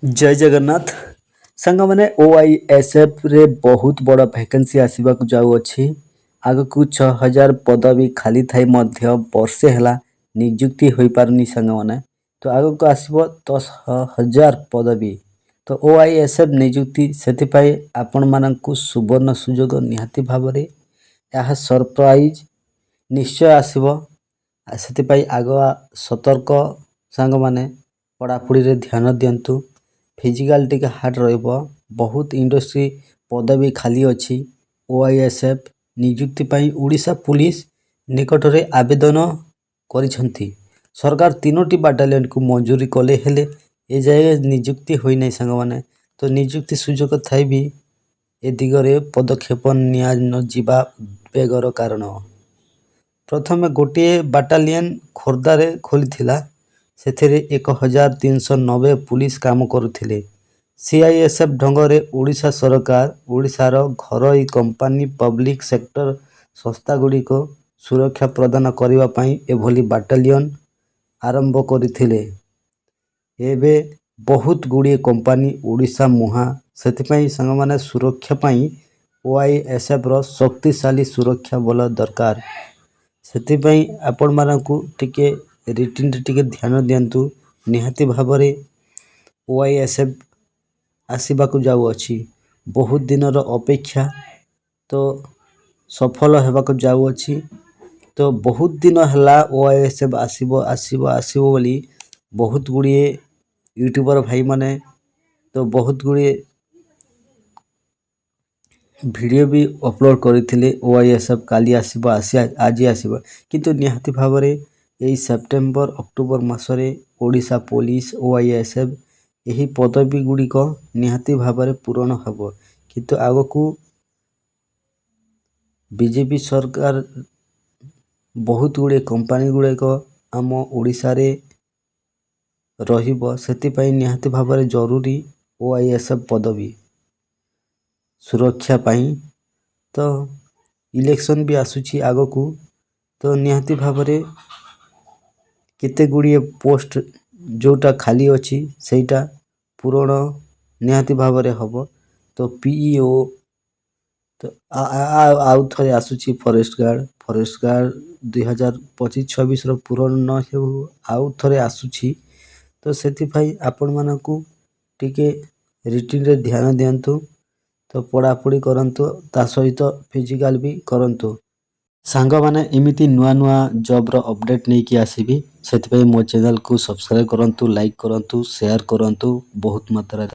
जय जगन्नाथ ସାଙ୍ଗମାନେ OISFରେ ବହୁତ ବଡ଼ ଭ୍ୟାକେନ୍ସି ଆସିବାକୁ ଯାଉଅଛି। ଆଗକୁ 6000 ପଦବୀ ଖାଲି ଥାଇ ମଧ୍ୟ ବର୍ଷେ ହେଲା ନିଯୁକ୍ତି ହୋଇପାରୁନି ସାଙ୍ଗମାନେ। ତ ଆଗକୁ ଆସିବ 10000 ପଦବୀ। ତ OISF ନିଯୁକ୍ତି ସେଥିପାଇଁ ଆପଣମାନଙ୍କୁ ସୁବର୍ଣ୍ଣ ସୁଯୋଗ ନିହାତି ଭାବରେ ଏହା ସରପ୍ରାଇଜ୍ ନିଶ୍ଚୟ ଆସିବ। ସେଥିପାଇଁ ଆଗୁଆ ସତର୍କ ସାଙ୍ଗମାନେ ପଢ଼ାପଢ଼ିରେ ଧ୍ୟାନ ଦିଅନ୍ତୁ। ଫିଜିକାଲ ଟିକେ ହାର୍ଡ଼ ରହିବ। ବହୁତ ଇଣ୍ଡଷ୍ଟ୍ରି ପଦବୀ ଖାଲି ଅଛି। OISF ନିଯୁକ୍ତି ପାଇଁ ଓଡ଼ିଶା ପୁଲିସ ନିକଟରେ ଆବେଦନ କରିଛନ୍ତି। ସରକାର 3ଟି ବାଟାଲିୟନକୁ ମଞ୍ଜୁରୀ କଲେ ହେଲେ ଏଯାଏ ନିଯୁକ୍ତି ହୋଇନାହିଁ ସାଙ୍ଗମାନେ। ତ ନିଯୁକ୍ତି ସୁଯୋଗ ଥାଇ ବି ଏ ଦିଗରେ ପଦକ୍ଷେପ ନିଆନଯିବା ଉଦ୍ବେଗର କାରଣ। ପ୍ରଥମେ ଗୋଟିଏ ବାଟାଲିୟନ ଖୋର୍ଦ୍ଧାରେ ଖୋଲିଥିଲା। ସେଥିରେ 1390 ପୁଲିସ କାମ କରୁଥିଲେ। CISF ଢଙ୍ଗରେ ଓଡ଼ିଶା ସରକାର ଓଡ଼ିଶାର ଘରୋଇ କମ୍ପାନୀ ପବ୍ଲିକ ସେକ୍ଟର ସଂସ୍ଥାଗୁଡ଼ିକ ସୁରକ୍ଷା ପ୍ରଦାନ କରିବା ପାଇଁ ଏଭଳି ବାଟାଲିୟନ ଆରମ୍ଭ କରିଥିଲେ। ଏବେ ବହୁତ ଗୁଡ଼ିଏ କମ୍ପାନୀ ଓଡ଼ିଶା ମୁହାଁ। ସେଥିପାଇଁ ସାଙ୍ଗମାନେ ସୁରକ୍ଷା ପାଇଁ OISFର ଶକ୍ତିଶାଳୀ ସୁରକ୍ଷା ବଳ ଦରକାର। ସେଥିପାଇଁ ଆପଣମାନଙ୍କୁ ଟିକେ ରିଟିନରେ ଟିକେ ଧ୍ୟାନ ଦିଅନ୍ତୁ। ନିହାତି ଭାବରେ OISF ଆସିବାକୁ ଯାଉଅଛି। ବହୁତ ଦିନର ଅପେକ୍ଷା ତ ସଫଳ ହେବାକୁ ଯାଉଅଛି। ତ ବହୁତ ଦିନ ହେଲା OISF ଆସିବ ବୋଲି ବହୁତ ଗୁଡ଼ିଏ ୟୁଟ୍ୟୁବର ଭାଇମାନେ ତ ବହୁତ ଗୁଡ଼ିଏ ଭିଡ଼ିଓ ବି ଅପଲୋଡ଼ କରିଥିଲେ। OISF କାଲି ଆସିବ ଆଜି ଆସିବ, କିନ୍ତୁ ନିହାତି ଭାବରେ ଏଇ ସେପ୍ଟେମ୍ବର ଅକ୍ଟୋବର ମାସରେ ଓଡ଼ିଶା ପୋଲିସ OISF ଏହି ପଦବୀ ଗୁଡ଼ିକ ନିହାତି ଭାବରେ ପୂରଣ ହେବ। କିନ୍ତୁ ଆଗକୁ ବିଜେପି ସରକାର ବହୁତ ଗୁଡ଼ିଏ କମ୍ପାନୀ ଗୁଡ଼ିକ ଆମ ଓଡ଼ିଶାରେ ରହିବ। ସେଥିପାଇଁ ନିହାତି ଭାବରେ ଜରୁରୀ OISF ପଦବୀ ସୁରକ୍ଷା ପାଇଁ। ତ ଇଲେକ୍ସନ ବି ଆସୁଛି ଆଗକୁ। ତ ନିହାତି ଭାବରେ କେତେ ଗୁଡ଼ିଏ ପୋଷ୍ଟ ଯେଉଁଟା ଖାଲି ଅଛି ସେଇଟା ପୂରଣ ନିହାତି ଭାବରେ ହେବ। ତ PEO ତ ଆଉ ଥରେ ଆସୁଛି ଫରେଷ୍ଟ ଗାର୍ଡ଼ 2025-26ର ପୂରଣ ନ ହେଉ ଆଉ ଥରେ ଆସୁଛି। ତ ସେଥିପାଇଁ ଆପଣମାନଙ୍କୁ ଟିକେ ରିଟିନରେ ଧ୍ୟାନ ଦିଅନ୍ତୁ। ତ ପଢ଼ାପଢ଼ି କରନ୍ତୁ, ତା ସହିତ ଫିଜିକାଲ ବି କରନ୍ତୁ। ସାଙ୍ଗମାନେ ଏମିତି ନୂଆ ନୂଆ ଜବ୍ର ଅପଡ଼େଟ୍ ନେଇକି ଆସିବି। ସେଥିପାଇଁ ମୋ ଚ୍ୟାନେଲକୁ ସବସ୍କ୍ରାଇବ୍ କରନ୍ତୁ, ଲାଇକ୍ କରନ୍ତୁ, ସେୟାର କରନ୍ତୁ ବହୁତ ମାତ୍ରାରେ।